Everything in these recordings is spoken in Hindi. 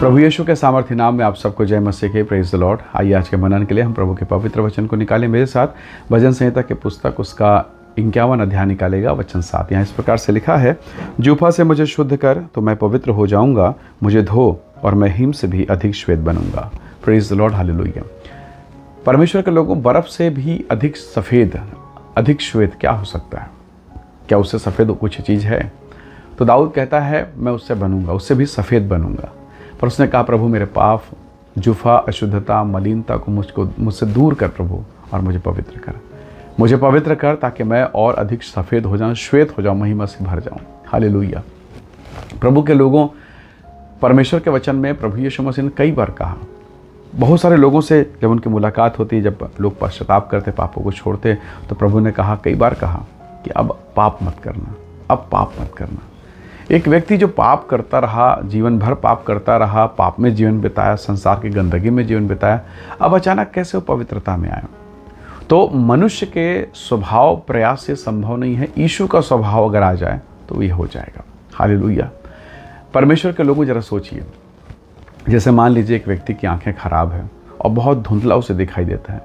प्रभु यीशु के सामर्थ्य नाम में आप सबको जय मसीह के। Praise the Lord. आइए आज के मनन के लिए हम प्रभु के पवित्र वचन को निकालें। मेरे साथ भजन संहिता के पुस्तक उसका 51 अध्याय निकालेगा। वचन 7 यहाँ इस प्रकार से लिखा है, जूफा से मुझे शुद्ध कर तो मैं पवित्र हो जाऊंगा, मुझे धो और मैं हिम से भी अधिक श्वेत बनूंगा। Praise the Lord, hallelujah. परमेश्वर के लोगों, बर्फ से भी अधिक सफ़ेद, अधिक श्वेत क्या हो सकता है? क्या उससे सफ़ेद कुछ चीज़ है? तो दाऊद कहता है मैं उससे बनूंगा, उससे भी सफ़ेद बनूंगा। पर उसने कहा, प्रभु मेरे पाप, जुफा, अशुद्धता, मलिनता को मुझसे दूर कर प्रभु, और मुझे पवित्र कर, मुझे पवित्र कर ताकि मैं और अधिक सफ़ेद हो जाऊं, श्वेत हो जाऊं, महिमा से भर जाऊं। हालेलुया। प्रभु के लोगों, परमेश्वर के वचन में प्रभु यीशु मसीह ने कई बार कहा, बहुत सारे लोगों से जब उनकी मुलाकात होती, जब लोग पश्चाताप करते, पापों को छोड़ते, तो प्रभु ने कहा, कई बार कहा कि अब पाप मत करना, अब पाप मत करना। एक व्यक्ति जो पाप करता रहा, जीवन भर पाप करता रहा, पाप में जीवन बिताया, संसार की गंदगी में जीवन बिताया, अब अचानक कैसे वो पवित्रता में आया? तो मनुष्य के स्वभाव प्रयास से संभव नहीं है। यीशु का स्वभाव अगर आ जाए तो ये हो जाएगा। हालेलुया। परमेश्वर के लोगों, जरा सोचिए, जैसे मान लीजिए एक व्यक्ति की आंखें खराब है और बहुत धुंधला उसे दिखाई देता है,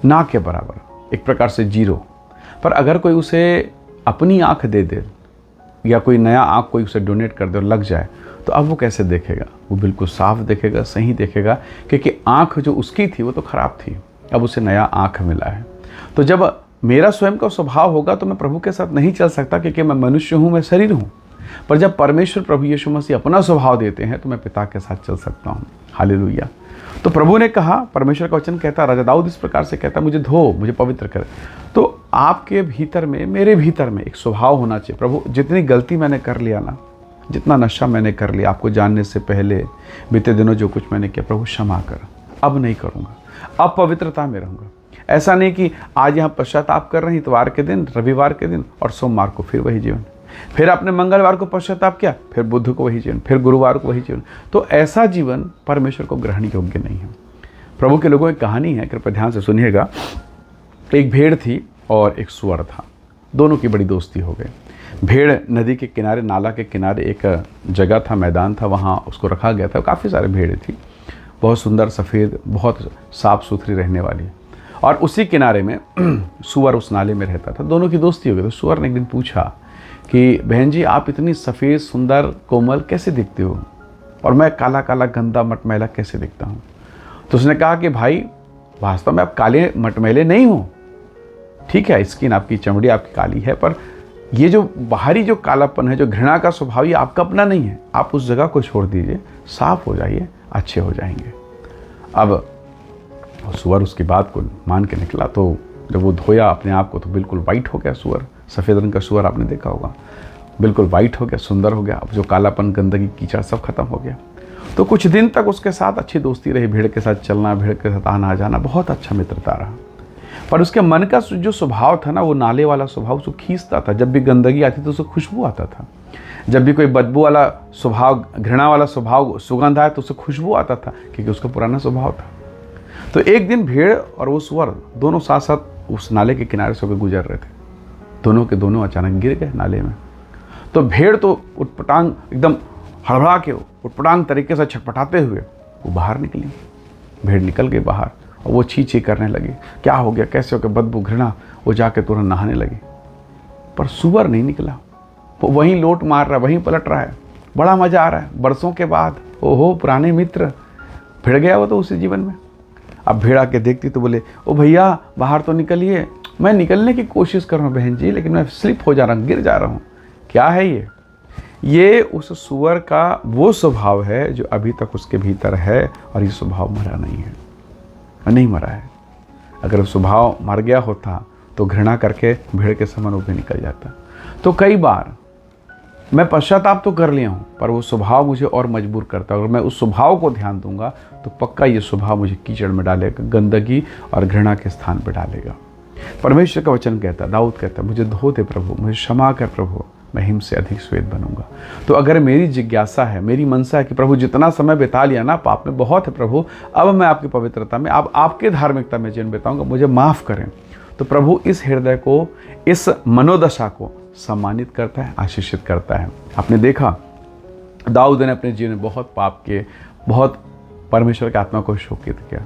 ना के बराबर, एक प्रकार से जीरो। पर अगर कोई उसे अपनी आंख दे दे या कोई नया आँख कोई उसे डोनेट कर दे और लग जाए, तो अब वो कैसे देखेगा? वो बिल्कुल साफ देखेगा, सही देखेगा, क्योंकि आँख जो उसकी थी वो तो ख़राब थी, अब उसे नया आँख मिला है। तो जब मेरा स्वयं का स्वभाव होगा तो मैं प्रभु के साथ नहीं चल सकता, क्योंकि मैं मनुष्य हूँ, मैं शरीर हूँ। पर जब परमेश्वर प्रभु यीशु मसीह अपना स्वभाव देते हैं तो मैं पिता के साथ चल सकता हूँ। हालेलुया। तो प्रभु ने कहा, परमेश्वर का वचन कहता, राजा दाऊद इस प्रकार से कहता, मुझे धो, मुझे पवित्र कर। तो आपके भीतर में, मेरे भीतर में एक स्वभाव होना चाहिए, प्रभु जितनी गलती मैंने कर लिया ना, जितना नशा मैंने कर लिया आपको जानने से पहले, बीते दिनों जो कुछ मैंने किया, प्रभु क्षमा कर, अब नहीं करूँगा, अब पवित्रता में रहूँगा। ऐसा नहीं कि आज यहाँ पश्चाताप कर रहे हैं इतवार के दिन, रविवार के दिन, और सोमवार को फिर वही जीवन, फिर आपने मंगलवार को पश्चाताप किया, फिर बुध को वही जीवन, फिर गुरुवार को वही जीवन। तो ऐसा जीवन परमेश्वर को ग्रहण योग्य नहीं है। प्रभु के लोगों की कहानी है, कृपया ध्यान से सुनिएगा। एक भेड़ थी और एक सुअर था, दोनों की बड़ी दोस्ती हो गई। भेड़ नदी के किनारे, नाला के किनारे एक जगह था, मैदान था, वहाँ उसको रखा गया था। काफ़ी सारे भेड़ें थी, बहुत सुंदर, सफ़ेद, बहुत साफ़ सुथरी रहने वाली। और उसी किनारे में सुअर उस नाले में रहता था। दोनों की दोस्ती हो गई। तो सुअर ने एक दिन पूछा कि बहन जी, आप इतनी सफ़ेद, सुंदर, कोमल कैसे दिखते हो, और मैं काला काला, गंदा, मटमैला कैसे दिखता हूँ? तो उसने कहा कि भाई, वास्तव में आप काले मटमैले नहीं हो, ठीक है, स्किन आपकी, चमड़ी आपकी काली है, पर ये जो बाहरी जो कालापन है, जो घृणा का स्वभाव, ये आपका अपना नहीं है। आप उस जगह को छोड़ दीजिए, साफ हो जाइए, अच्छे हो जाएंगे। अब सुअर उसकी बात को मान के निकला। तो जब वो धोया अपने आप को तो बिल्कुल वाइट हो गया सुअर। सफ़ेद रंग का सुअर आपने देखा होगा, बिल्कुल वाइट हो गया, सुंदर हो गया। अब जो कालापन, गंदगी, कीचड़ सब खत्म हो गया। तो कुछ दिन तक उसके साथ अच्छी दोस्ती रही, भेड़ के साथ चलना, भेड़ के साथ आना जाना, बहुत अच्छा मित्रता रहा। पर उसके मन का जो स्वभाव था ना, वो नाले वाला स्वभाव उसको खींचता था। जब भी गंदगी आती तो उसको खुशबू आता था, जब भी कोई बदबू वाला स्वभाव, घृणा वाला स्वभाव, सुगंध आया तो उससे खुशबू आता था, क्योंकि उसका पुराना स्वभाव था। तो एक दिन भेड़ और वो सुअर दोनों साथ साथ उस नाले के किनारे से होकर गुजर रहे थे। दोनों के दोनों अचानक गिर गए नाले में। तो भेड़ तो उटपटांग, एकदम हड़बड़ा के, उटपटांग तरीके से छटपटाते हुए वो बाहर निकली। भेड़ निकल गई बाहर और वो छी छी करने लगी, क्या हो गया, कैसे हो गया, बदबू, घृणा। वो जाके तुरंत नहाने लगी। पर सुअर नहीं निकला, वो वहीं लोट मार रहा है, वहीं पलट रहा है। बड़ा मज़ा आ रहा है, बरसों के बाद, ओहो पुराने मित्र। भिड़ गया वो तो उसी जीवन में। अब भेड़ आके देखती तो बोले, ओ भैया बाहर तो निकलिए। मैं निकलने की कोशिश कर रहा हूँ बहन जी, लेकिन मैं स्लिप हो जा रहा हूँ, गिर जा रहा हूँ। क्या है ये? ये उस सुअर का वो स्वभाव है जो अभी तक उसके भीतर है, और ये स्वभाव मरा नहीं है, नहीं मरा है। अगर स्वभाव मर गया होता तो घृणा करके भेड़ के समान वो भी निकल जाता। तो कई बार मैं पश्चाताप तो कर लिया हूँ, पर वो स्वभाव मुझे और मजबूर करता है। अगर मैं उस स्वभाव को ध्यान दूंगा तो पक्का ये स्वभाव मुझे कीचड़ में डालेगा, गंदगी और घृणा के स्थान पर डालेगा। परमेश्वर का वचन कहता, दाऊद कहता, मुझे धो दे प्रभु, मुझे क्षमा कर प्रभु, मैं हिम से अधिक श्वेत बनूंगा। तो अगर मेरी जिज्ञासा है, मेरी मनसा है कि प्रभु जितना समय बिता लिया ना पाप में, बहुत है प्रभु, अब मैं आपकी पवित्रता में, अब आपके धार्मिकता में जीवन बिताऊंगा, मुझे माफ़ करें। तो प्रभु इस हृदय को, इस मनोदशा को सम्मानित करता है, आशीषित करता है। आपने देखा दाऊद ने अपने जीवन में बहुत पाप किए, बहुत परमेश्वर की आत्मा को शोकित किया।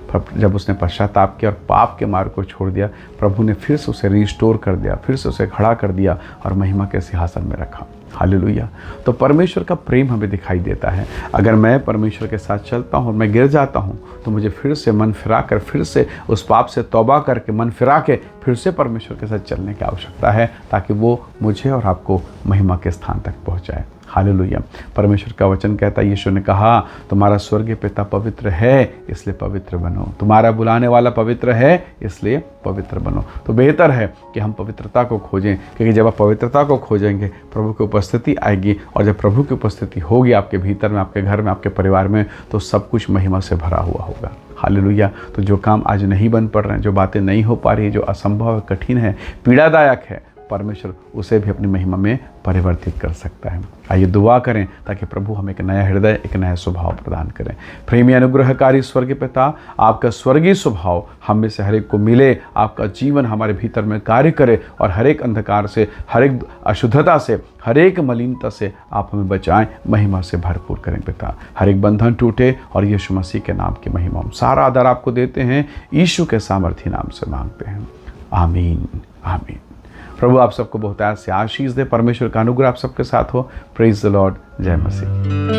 पर जब उसने पश्चाताप किया और पाप के मार्ग को छोड़ दिया, प्रभु ने फिर से उसे रिस्टोर कर दिया, फिर से उसे खड़ा कर दिया और महिमा के सिंहासन में रखा। हालेलुया। तो परमेश्वर का प्रेम हमें दिखाई देता है। अगर मैं परमेश्वर के साथ चलता हूँ और मैं गिर जाता हूँ तो मुझे फिर से मन फिरा कर, फिर से उस पाप से तौबा करके मन फिरा के फिर से परमेश्वर के साथ चलने की आवश्यकता है, ताकि वो मुझे और आपको महिमा के स्थान तक पहुँचाए। हालेलुया। परमेश्वर का वचन कहता है, यीशु ने कहा, तुम्हारा स्वर्गीय पिता पवित्र है इसलिए पवित्र बनो, तुम्हारा बुलाने वाला पवित्र है इसलिए पवित्र बनो। तो बेहतर है कि हम पवित्रता को खोजें, क्योंकि जब आप पवित्रता को खोजेंगे प्रभु की उपस्थिति आएगी, और जब प्रभु की उपस्थिति होगी आपके भीतर में, आपके घर में, आपके परिवार में, तो सब कुछ महिमा से भरा हुआ होगा। हालेलुया। तो जो काम आज नहीं बन पड़ रहे हैं, जो बातें नहीं हो पा रही है, जो असंभव है, कठिन है, पीड़ादायक है, परमेश्वर उसे भी अपनी महिमा में परिवर्तित कर सकता है। आइए दुआ करें ताकि प्रभु हमें एक नया हृदय, एक नया स्वभाव प्रदान करें। प्रेमी अनुग्रहकारी स्वर्गीय पिता, आपका स्वर्गीय स्वभाव हम में से हर एक को मिले, आपका जीवन हमारे भीतर में कार्य करे और हर एक अंधकार से, हर एक अशुद्धता से, हर एक मलिनता से आप हमें बचाएं, महिमा से भरपूर करें पिता। हर एक बंधन टूटे और यीशु मसीह के नाम की महिमा। हम सारा आदर आपको देते हैं, यीशु के सामर्थी नाम से मांगते हैं, आमीन आमीन। प्रभु आप सबको बहुत से आशीष दे, परमेश्वर का अनुग्रह आप सबके साथ हो। Praise the Lord. जय मसीह।